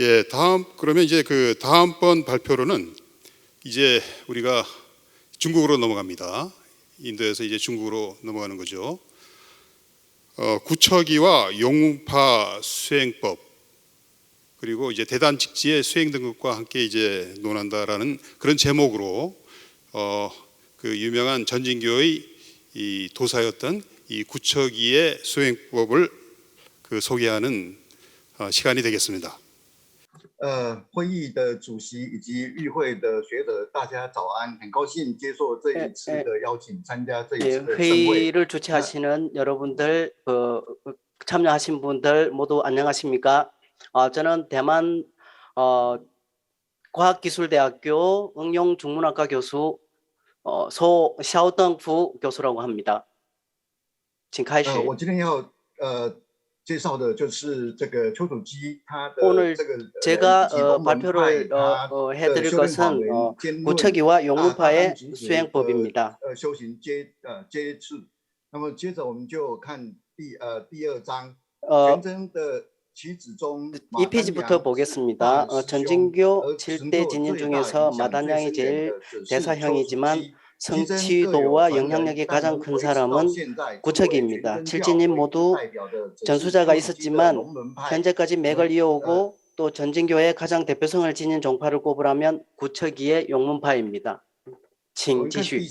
예, 그러면 이제 그 다음번 발표로는 이제 우리가 중국으로 넘어갑니다. 인도에서 이제 중국으로 넘어가는 거죠. 구척이와 용문파 수행법 그리고 이제 대단직지의 수행 등급과 함께 이제 논한다라는 그런 제목으로 그 유명한 전진교의 이 도사였던 이 구척이의 수행법을 그 소개하는 시간이 되겠습니다. 会议的主席以及与会的学者，大家早安！很高兴接受这一次的邀请，参加这一次的盛会。 회의를 주최하시는 여러분들, 참여하신 분들 모두 안녕하십니까? 저는 대만 과학기술대학교 응용중문학과 교수 소 샤오덩후 교수라고 합니다. 请开始。我今天要介绍的就是这个丘处机，他的 오늘 这个 제가 발표를 해드릴 것은 구척이와 용문파의 수행법입니다. 修行接触。那么接着我们就看第二章，全真的棋子中 이 페이지부터 보겠습니다. 전진교 7대 진인 중에서 마단양이 제일 대사형이지만 성취도와 영향력이 가장 큰 사람은 구척이입니다. 7진인 모두 전수자가 있었지만 현재까지 맥을 이어오고 또 전진교의 가장 대표성을 지닌 종파를 꼽으라면 구척이의 용문파입니다. 请继续。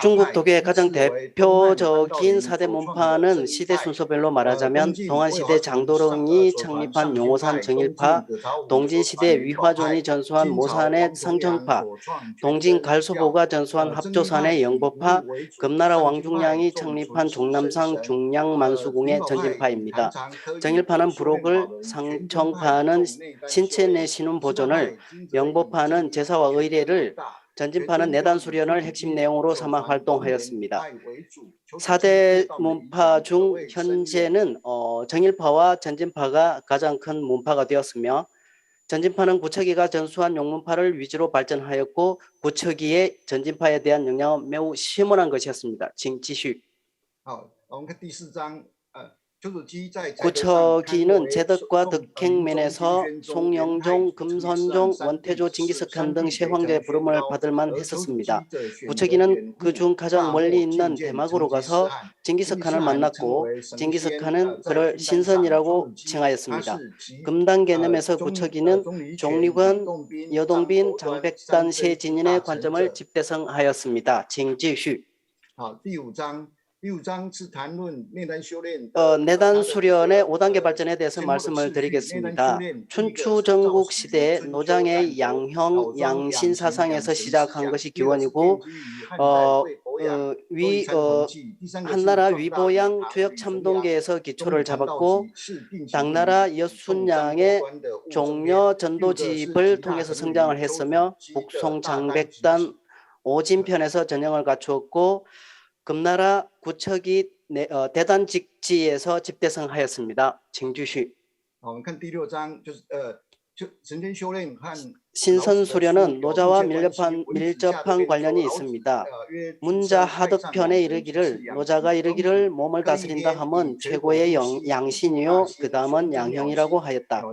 중국 도교의 가장 대표적인 4대 문파는 시대 순서별로 말하자면 동안시대 장도령이 창립한 용오산 정일파, 동진시대 위화존이 전수한 모산의 성정파, 동진 갈수보가 전수한 합조산의 영보파, 금나라 왕중량이 창립한 종남상 중량만수궁의 전진파입니다. 정일파는 부록을, 상청파는 신체 내 신운 보존을, 영보파는 제사와 의례를, 전진파는 내단 수련을 핵심 내용으로 삼아 활동하였습니다. 4대 문파 중 현재는 정일파와 전진파가 가장 큰 문파가 되었으며 전진파는 구척이가 전수한 용문파를 위주로 발전하였고 구척이의 전진파에 대한 영향은 매우 시원한 것이었습니다. 请继续。 구척이는 제덕과 덕행면에서 송영종, 금선종, 원태조, 징기스칸 등 셰황제의 부름을 받을 만했었습니다. 구척이는 그중 가장 멀리 있는 대막으로 가서 징기스칸을 만났고 징기스칸은 그를 신선이라고 칭하였습니다. 금단 개념에서 구척이는 종리관, 여동빈, 장백단 세 진인의 관점을 집대성하였습니다. 请继续。 내단 수련의 5단계 발전에 대해서 말씀을 드리겠습니다. 춘추 전국 시대 노장의 양형, 양신 사상에서 시작한 것이 기원이고 한나라 위보양 주역 참동계에서 기초를 잡았고 당나라 여순양의 종려 전도집을 통해서 성장을 했으며 북송 장백단 오진편에서 전형을 갖추었고 금나라 구척이 대단직지에서 집대성하였습니다. 请继续。 신선수련은 노자와 밀접한 관련이 있습니다. 문자 하덕편에 이르기를 노자가 이르기를 몸을 다스린다 함은 최고의 양신이요 그 다음은 양형이라고 하였다.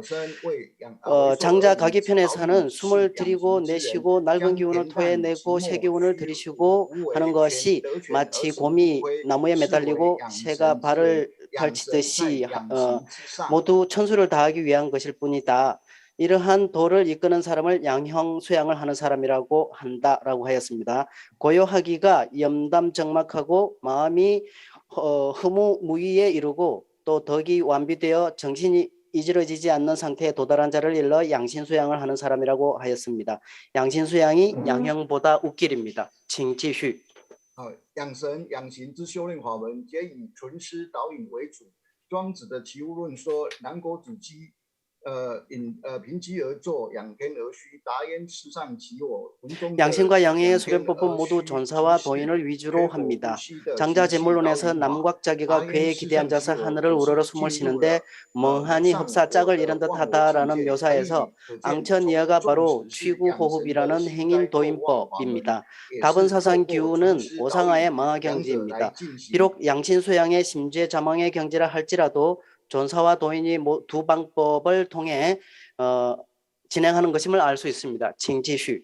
장자 가기편에서는 숨을 들이고 내쉬고 낡은 기운을 토해내고 새 기운을 들이쉬고 하는 것이 마치 곰이 나무에 매달리고 새가 발을 펼치듯이 모두 천수를 다하기 위한 것일 뿐이다. 이러한 도를 이끄는 사람을 양형 수양을 하는 사람이라고 한다라고 하였습니다. 고요하기가 염담정막하고 마음이 허무무의에 이르고 또 덕이 완비되어 정신이 이지러지지 않는 상태에 도달한 자를 일러 양신수양을 하는 사람이라고 하였습니다. 양신수양이 양형보다 웃길입니다. 请继续。 养神养形之修炼法门，皆以纯师导引为主。庄子的《齐物论》说：“南国子鸡。” 凭机而作，养天而虚，达焉世上其我。 양신과 양해의 수련법은 모두 전사와 도인을 위주로 합니다. 장자제물론에서 남곽자기가 궤에 기대 앉아서 하늘을 우러러 숨을 쉬는데 멍하니 흡사 짝을 잃은 듯하다라는 묘사에서 앙천이어가 바로 취구호흡이라는 행인 도인법입니다. 다분사상 기우는 오상아의 망하경지입니다. 비록 양신수양의 심죄자망의 경지라 할지라도 전사와 도인이 두 방법을 통해 진행하는 것임을 알 수 있습니다. 请继续.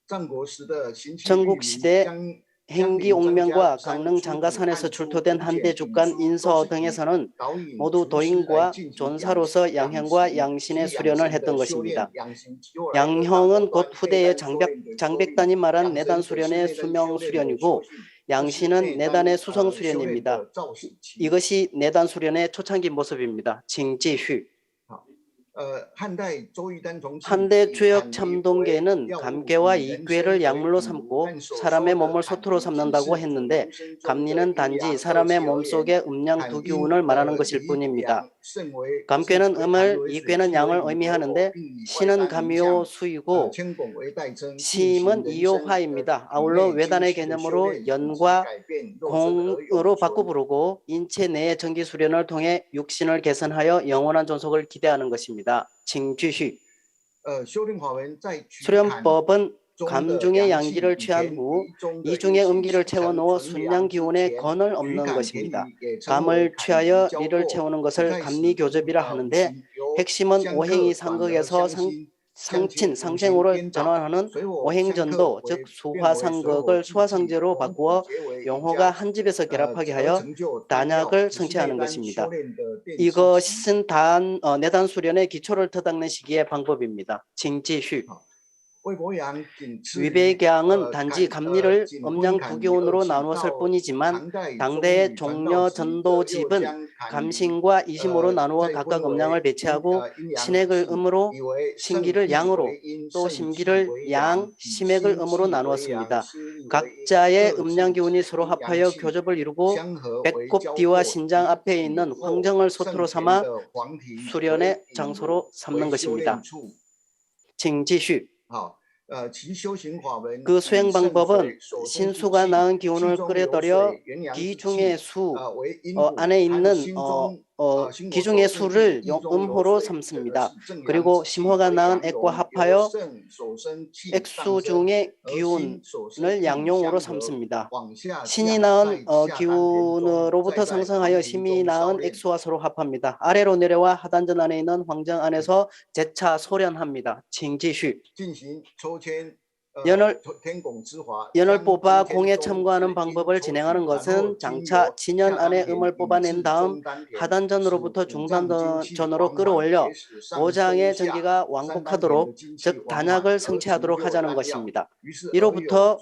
战国时的行骑律 전국 民 시대 将 행기옥명과 강릉 장가산에서 출토된 한대 주간 인서 등에서는 모두 도인과 전사로서 양형과 양신의 수련을 했던 것입니다. 양형은 곧 후대의 장백단이 말한 내단 수련의 수명 수련이고 양신은 내단의 수성 수련입니다. 이것이 내단 수련의 초창기 모습입니다. 请继续. 한대 주역 참동계는 감계와 이괴를 약물로 삼고 사람의 몸을 소토로 삼는다고 했는데 감리는 단지 사람의 몸속의 음양 두 기운을 말하는 것일 뿐입니다. 감괴는 음을, 이괴는 양을 의미하는데 신은 감이요 수이고 심은 이요 화입니다. 아울러 외단의 개념으로 연과 공으로 바꿔 부르고 인체 내의 전기 수련을 통해 육신을 개선하여 영원한 존속을 기대하는 것입니다. 请继续. 수련법은 감중의 양기를 취한 후 이중의 음기를 채워넣어 순양 기운에 건을 엎는 것입니다. 감을 취하여 리를 채우는 것을 감리교접이라 하는데 핵심은 오행이 상극에서 상친, 상생으로 전환하는 오행전도, 즉 수화상극을 수화상제로 바꾸어 용호가 한 집에서 결합하게 하여 단약을 성취하는 것입니다. 이것은 내단 수련의 기초를 터닦는 시기의 방법입니다. 请继续. 위배양은 단지 감리를 음양 두 기운으로 나누었을 뿐이지만 당대의 종려 전도집은 감신과 이심으로 나누어 각각 음양을 배치하고 신액을 음으로 신기를 양으로 또 심기를 양, 심액을 음으로 나누었습니다. 각자의 음양 기운이 서로 합하여 교접을 이루고 배꼽뒤와 신장 앞에 있는 황정을 소토로 삼아 수련의 장소로 삼는 것입니다. 请继续. 그 수행 방법은 신수가 낳은 기운을 끌어들여 기중의 수 안에 있는 기중의 수를 음호로 삼습니다. 그리고 심호가 낳은 액과 합하여 액수 중의 기운을 양용으로 삼습니다. 신이 낳은 기운으로부터 상승하여 심이 낳은 액수와 서로 합합니다. 아래로 내려와 하단전 안에 있는 황정 안에서 재차 소련합니다. 请继续. 연을 뽑아 공에 첨가하는 방법을 진행하는 것은 장차 진연 안에 음을 뽑아낸 다음 하단전으로부터 중단전으로 끌어올려 오장의 전기가 왕복하도록 즉 단약을 성취하도록 하자는 것입니다. 이로부터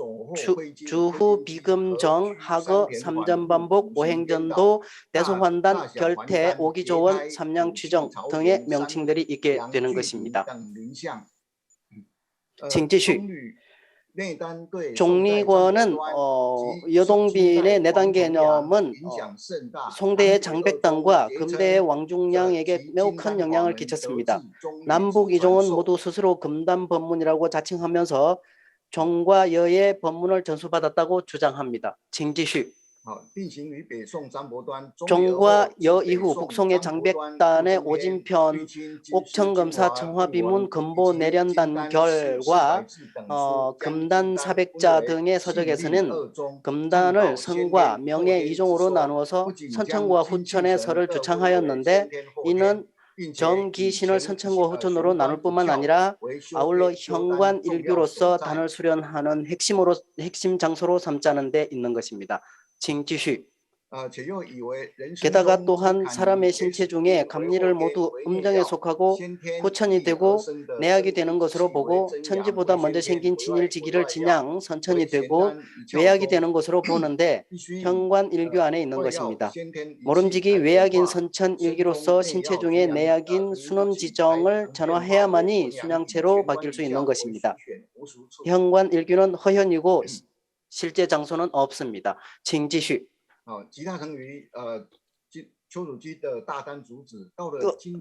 주후 비금정 하거 삼전반복 오행전도 대소환단 결태 오기조원 삼량취정 등의 명칭들이 있게 되는 것입니다. 请继续. 종리권은 여동빈의 내단 개념은 송대의 장백단과 금대의 왕중량에게 매우 큰 영향을 끼쳤습니다. 남북 이종은 모두 스스로 금단 법문이라고 자칭하면서 종과 여의 법문을 전수받았다고 주장합니다. 请继续. 종과 여 이후 북송의 장백단의 오진편, 옥천검사 청화비문 금보 내련단결과 금단 사백자 등의 서적에서는 금단을 선과 명의 이종으로 나누어서 선천과 후천의 설을 주창하였는데 이는 정기신을 선천과 후천으로 나눌 뿐만 아니라 아울러 현관 일규로서 단을 수련하는 핵심 장소로 삼자는 데 있는 것입니다. 请继续. 게다가 또한 사람의 신체 중에 감리를 모두 음정에 속하고 후천이 되고 내약이 되는 것으로 보고 천지보다 먼저 생긴 진일지기를 진양 선천이 되고 외약이 되는 것으로 보는데 현관 일규 안에 있는 것입니다. 모름지기 외약인 선천 일기로서 신체 중에 내약인 순음지정을 전화해야만이 순양체로 바뀔 수 있는 것입니다. 현관 일규는 허현이고 실제 장소는 없습니다. 请继续.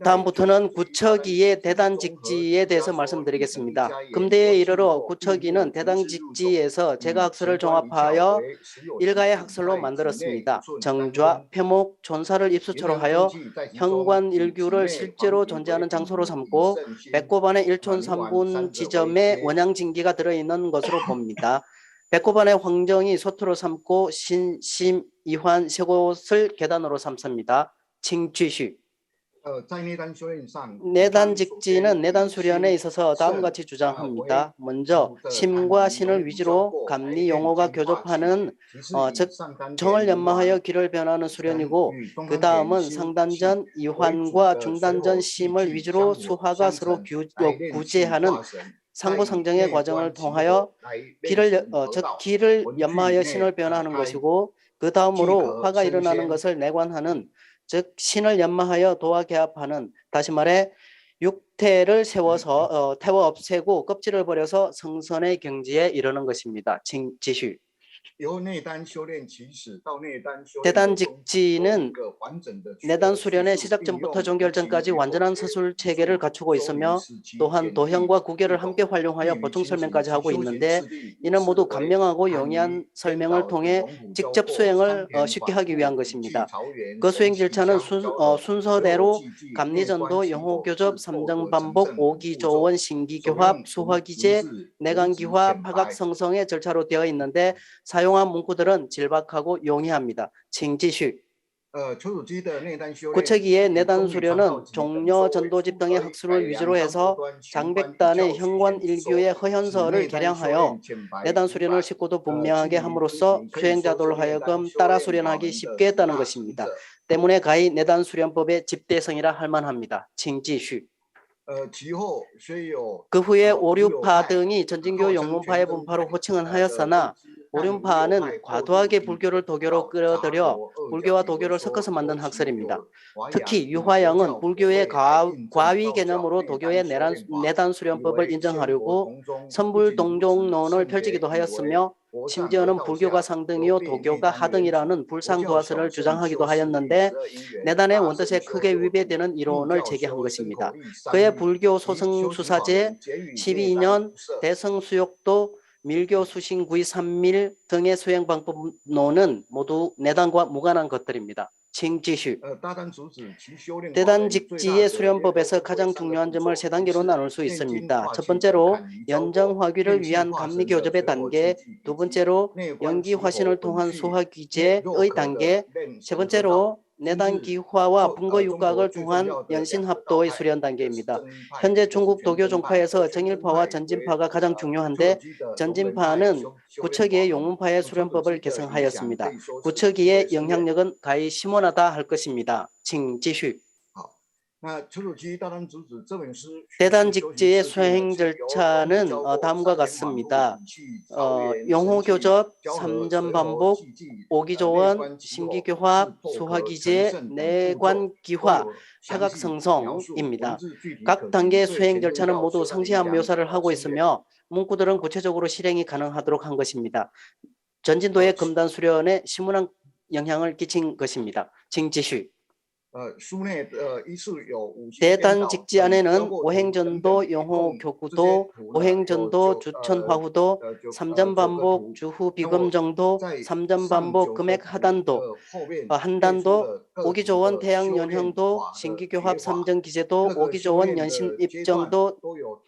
다음부터는 구척이의 대단직지에 대해서 말씀드리겠습니다. 금대에 이르러 구척이는 대단직지에서 제가학설을 종합하여 일가의 학설로 만들었습니다. 정좌, 표목, 존사를 입수처로 하여 현관일규를 실제로 존재하는 장소로 삼고 배꼽 안에 1촌 3분 지점에 원양진기가 들어있는 것으로 봅니다. 배꼽 안에 황정이 소토로 삼고 신, 심, 이환 세 곳을 계단으로 삼습니다. 请继续.在内丹修炼上， 내단 직지는 내단 수련에 있어서 다음과 같이 주장합니다. 먼저 심과 신을 위주로 감리 용어가 교접하는 즉 정을 연마하여 기를 변화하는 수련이고 그 다음은 상단전 이환과 중단전 심을 위주로 수화가 서로 구제하는 상부상정의 과정을 통하여 즉 기를 연마하여 신을 변화하는 것이고 그 다음으로 화가 일어나는 것을 내관하는 즉 신을 연마하여 도와 개합하는 다시 말해 육태를 세워서 태워 없애고 껍질을 버려서 성선의 경지에 이르는 것입니다. 지슈. 내단 직지는 내단 수련의 시작 전부터 종결전까지 완전한 서술 체계를 갖추고 있으며 또한 도형과 구결을 함께 활용하여 보충 설명까지 하고 있는데 이는 모두 간명하고 용이한 설명을 통해 직접 수행을 쉽게 하기 위한 것입니다. 그 수행 절차는 순서대로 감리전도, 영호교접, 삼정반복, 오기조원, 신기교합, 수화기제, 내관기화, 파각성성의 절차로 되어 있는데 사용한 문구들은 질박하고 용이합니다. 칭지슈. 구척이의 내단 수련은 종려, 전도집 등의 학술을 위주로 해서 장백단의 현관 일규의 허현서를 개량하여 내단 수련을 쉽고도 분명하게 함으로써 수행자들로 하여금 따라 수련하기 쉽게 했다는 것입니다. 때문에 가히 내단 수련법의 집대성이라 할 만합니다. 칭지슈. 그 후에 오류파 등이 전진교 영문파의 분파로 호칭은 하였으나 오륜파는 과도하게 불교를 도교로 끌어들여 불교와 도교를 섞어서 만든 학설입니다. 특히 유화영은 불교의 과위 개념으로 도교의 내단 수련법을 인정하려고 선불동종론을 펼치기도 하였으며 심지어는 불교가 상등이요 도교가 하등이라는 불상도화설을 주장하기도 하였는데 내단의 원뜻에 크게 위배되는 이론을 제기한 것입니다. 그의 불교 소승수사제 12년 대성수욕도 밀교 수신구의 삼밀 등의 수행 방법론은 모두 내단과 무관한 것들입니다. 칭지슈. 내단 직지의 수련법에서 가장 중요한 점을 세 단계로 나눌 수 있습니다. 첫 번째로 연정화귀를 위한 감리교접의 단계, 두 번째로 연기화신을 통한 수화기제의 단계, 세 번째로 내단기화와 분거육각을 통한 연신합도의 수련 단계입니다. 현재 중국 도교 종파에서 정일파와 전진파가 가장 중요한데 전진파는 구척이의 용문파의 수련법을 개성하였습니다. 구척이의 영향력은 가히 심원하다 할 것입니다. 칭지슈. 내단 직지의 수행 절차는 다음과 같습니다. 용호교접, 삼전반복, 오기조원, 심기교합, 수화기제, 내관기화, 파각성성입니다. 각 단계의 수행 절차는 모두 상세한 묘사를 하고 있으며 문구들은 구체적으로 실행이 가능하도록 한 것입니다. 전진도의 금단 수련에 심문한 영향을 끼친 것입니다. 칭지슈. 내단 직지 안에는 오행전도, 영호교구도, 오행전도, 주천화후도, 삼전반복, 주후비금정도, 삼전반복, 금액하단도, 한단도, 오기조원 태양연형도, 신기교합 삼전기제도, 오기조원 연신입정도,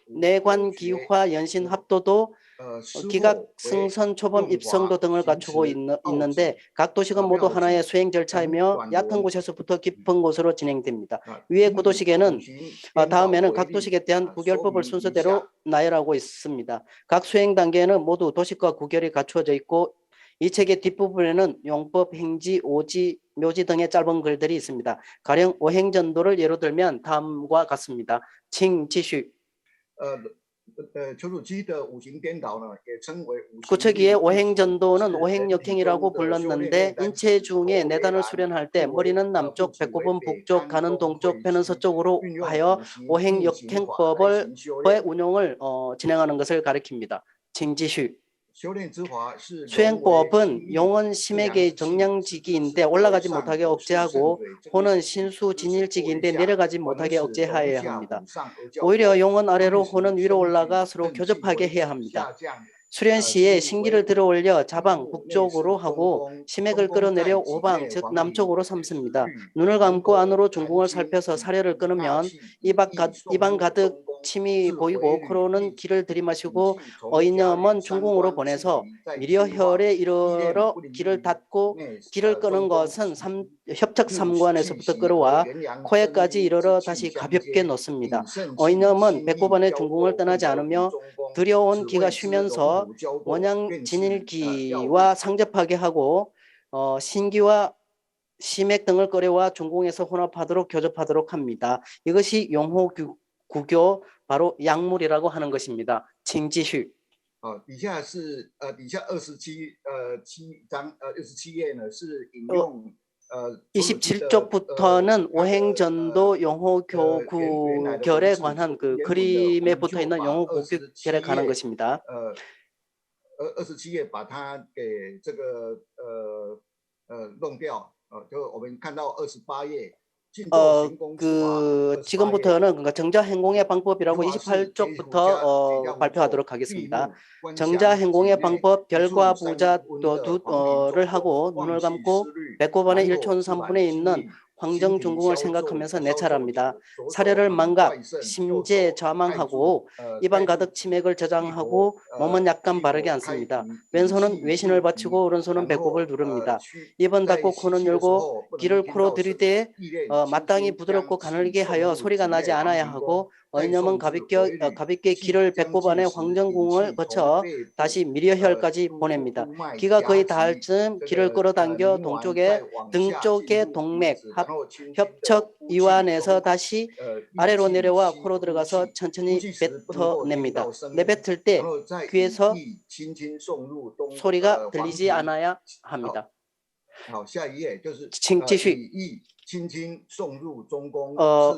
내관기화 연신합도도, 기각승선 초범 입성도 등을 갖추고 있는데 각 도식은 모두 하나의 수행 절차이며 얕은 곳에서부터 깊은 곳으로 진행됩니다. 위의 구도식에는 다음에는 각 도식에 대한 구결법을 순서대로 나열하고 있습니다. 각 수행 단계에는 모두 도식과 구결이 갖추어져 있고 이 책의 뒷부분에는 용법, 행지, 오지, 묘지 등의 짧은 글들이 있습니다. 가령 오행전도를 예로 들면 다음과 같습니다. 칭지슈. 구척이의 오행전도는 오행역행이라고 불렀는데 인체 중에 내단을 수련할 때 머리는 남쪽, 배꼽은 북쪽, 간은 동쪽, 배는 서쪽으로 하여 오행역행법의 운용을 진행하는 것을 가리킵니다. 칭지슈. 수행법은 용은 심에게 정량지기인데 올라가지 못하게 억제하고 호는 신수진일지기인데 내려가지 못하게 억제하여야 합니다. 오히려 용은 아래로 호는 위로 올라가 서로 교접하게 해야 합니다. 수련 시에 신기를 들어 올려 자방 북쪽으로 하고 심액을 끌어내려 오방 즉 남쪽으로 삼습니다. 눈을 감고 안으로 중궁을 살펴서 사려를 끊으면 입안 가득 침이 보이고 코로는 기를 들이마시고 어이념은 중궁으로 보내서 미려혈에 이르러 기를 닫고 기를 끄는 것은 협착 삼관에서부터 끌어와 코에까지 이르러 다시 가볍게 놓습니다. 어이념은 배꼽안의 중궁을 떠나지 않으며 들여온 기가 쉬면서 원양 진일기와 상접하게 하고 신기와 심액 등을 끌어와 중궁에서 혼합하도록 교접하도록 합니다. 이것이 용호구교 바로 약물이라고 하는 것입니다. 칭지슈. 底下是底下27页呢是引用 27쪽부터는 오행전도 용호교구결에 관한 그 그림에 붙어 있는 용호구결에 관한 것입니다. 27页把它给这个弄掉，就我们看到28页。 지금부터는 그러니까 정자행공의 방법이라고 28쪽부터 발표하도록 하겠습니다. 정자행공의 방법 별과 부자를 하고 눈을 감고 배꼽안의 1촌 3분에 있는 황정중궁을 생각하면서 내찰합니다. 사려를 망각, 심재 좌망하고 입안 가득 치맥을 저장하고 몸은 약간 바르게 앉습니다. 왼손은 외신을 받치고 오른손은 배꼽을 누릅니다. 입은 닫고 코는 열고 기를 코로 들이대 마땅히 부드럽고 가늘게 하여 소리가 나지 않아야 하고 어이념은 가볍게 기를 배꼽 안에 황정궁을 거쳐 다시 미려혈까지 보냅니다. 기가 거의 닿을 즈음 기를 끌어당겨 등 쪽의 동맥, 협척 이완에서 다시 아래로 내려와 코로 들어가서 천천히 뱉어냅니다. 내뱉을 때 귀에서 소리가 들리지 않아야 합니다. 칭지슈.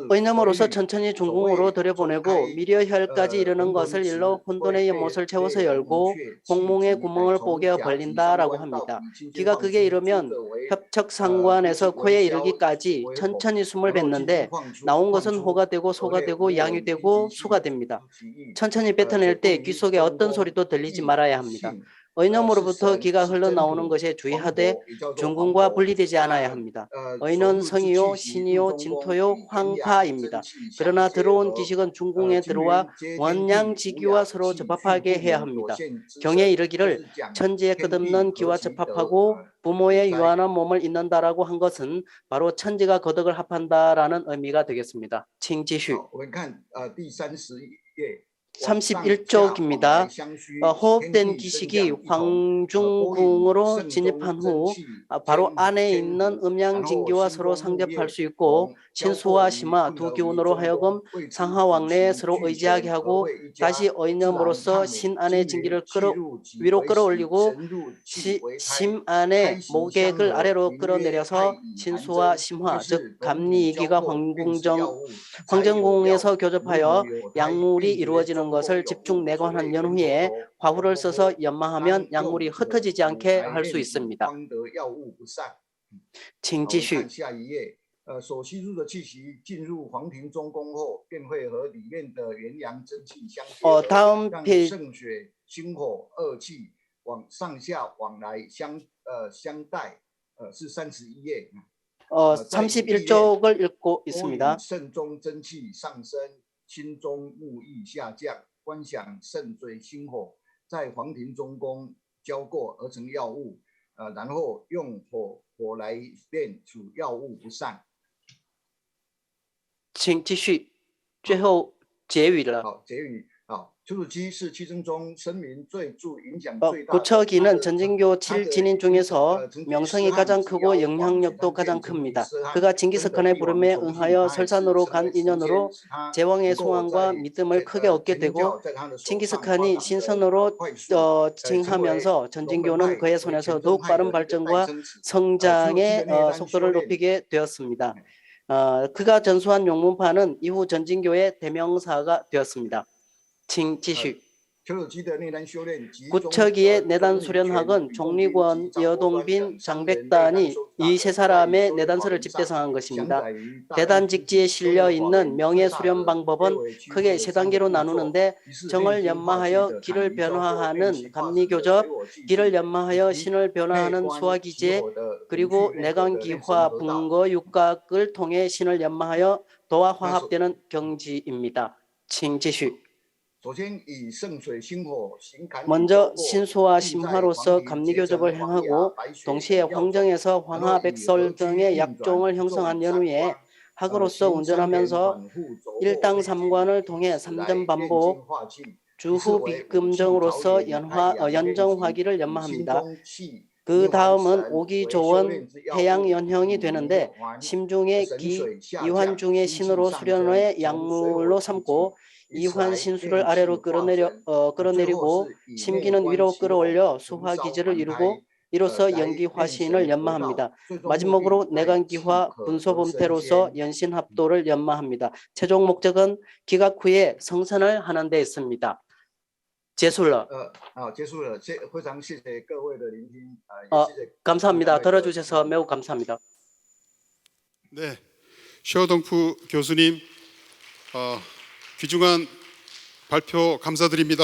의념으로서 천천히 중궁으로 들여보내고 미려혈까지 이르는 것을 일러 혼돈의 연못을 채워서 열고 홍몽의 구멍을 뽀개 벌린다라고 합니다. 기가 극에 이르면 협척상관에서 코에 이르기까지 천천히 숨을 뱉는데 나온 것은 호가 되고 소가 되고 양이 되고 수가 됩니다. 천천히 뱉어낼 때 귀 속에 어떤 소리도 들리지 말아야 합니다. 의념으로부터 기가 흘러나오는 것에 주의하되 중궁과 분리되지 않아야 합니다. 의는 성이요, 신이요, 진토요, 황파입니다. 그러나 들어온 기식은 중궁에 들어와 원양지기와 서로 접합하게 해야 합니다. 경에 이르기를 천지에 끝없는 기와 접합하고 부모의 유한한 몸을 잇는다라고 한 것은 바로 천지가 거덕을 합한다라는 의미가 되겠습니다. 칭지슈. 31쪽입니다. 호흡된 기식이 황중궁으로 진입한 후 바로 안에 있는 음양진기와 서로 상접할 수 있고 신수와 심화 두 기운으로 하여금 상하왕래에 서로 의지하게 하고 다시 의념으로서 신 안의 진기를 위로 끌어올리고 심 안의 모객을 아래로 끌어내려서 신수와 심화 즉 감리이기가 황정궁에서 교접하여 약물이 이루어지는 것을 집중 내관한 연후에 화후를 써서 연마하면 약물이 흩어지지 않게 할 수 있습니다. 请继续。所吸入的气息进入黄庭中宫后，便会和里面的元阳真气相结合，让肾血、心火、二气往上下往来相带。是31页。 31쪽을 읽고 있습니다. 肾中真气上升，心中木意下降，观想肾水心火在黄庭中宫交过而成药物，然后用火来炼，处药物不散。请继续，最后结语了。好，结语。 추루지是七真中声名最著影响 구처기는 전진교 7진인 중에서 명성이 가장 크고 영향력도 가장 큽니다. 그가 징기스칸의 부름에 응하여 설산으로 간 인연으로 제왕의 소원과 믿음을 크게 얻게 되고 징기스칸이 신선으로 징하면서 전진교는 그의 손에서 더욱 빠른 발전과 성장의 속도를 높이게 되었습니다. 그가 전수한 용문파는 이후 전진교의 대명사가 되었습니다. 请继续。 구처기의 내단 수련학은 종리권, 여동빈, 장백단이 이 세 사람의 내단서를 집대성한 것입니다. 대단직지에 실려 있는 명예 수련 방법은 크게 세 단계로 나누는데 정을 연마하여 기를 변화하는 감리교접, 기를 연마하여 신을 변화하는 수화기제, 그리고 내관기화, 분거, 육각을 통해 신을 연마하여 도와 화합되는 경지입니다. 请继续。 먼저 먼저 신수와 심화로서 감리교접을 행하고 동시에 황정에서 황하, 백설 등의 약종을 형성한 연후에 학으로서 운전하면서 일당 삼관을 통해 삼전 반복 주후 비금정으로서 연정화기를 연마합니다. 그 다음은 오기조원 해양연형이 되는데 심중의 기, 이환중의 신으로 수련의 약물로 삼고 이환신수를 아래로 끌어내리고 심기는 위로 끌어올려 수화기제를 이루고 이로써 연기화신을 연마합니다. 마지막으로 내관기화 분소분패로서 연신합도를 연마합니다. 최종 목적은 기각 후에 성선을 하는 데 있습니다. 结束了. 结束了，非常谢谢各位的聆听， 감사합니다. 들어주셔서 매우 감사합니다. 네, 셔동프 교수님 귀중한 발표 감사드립니다.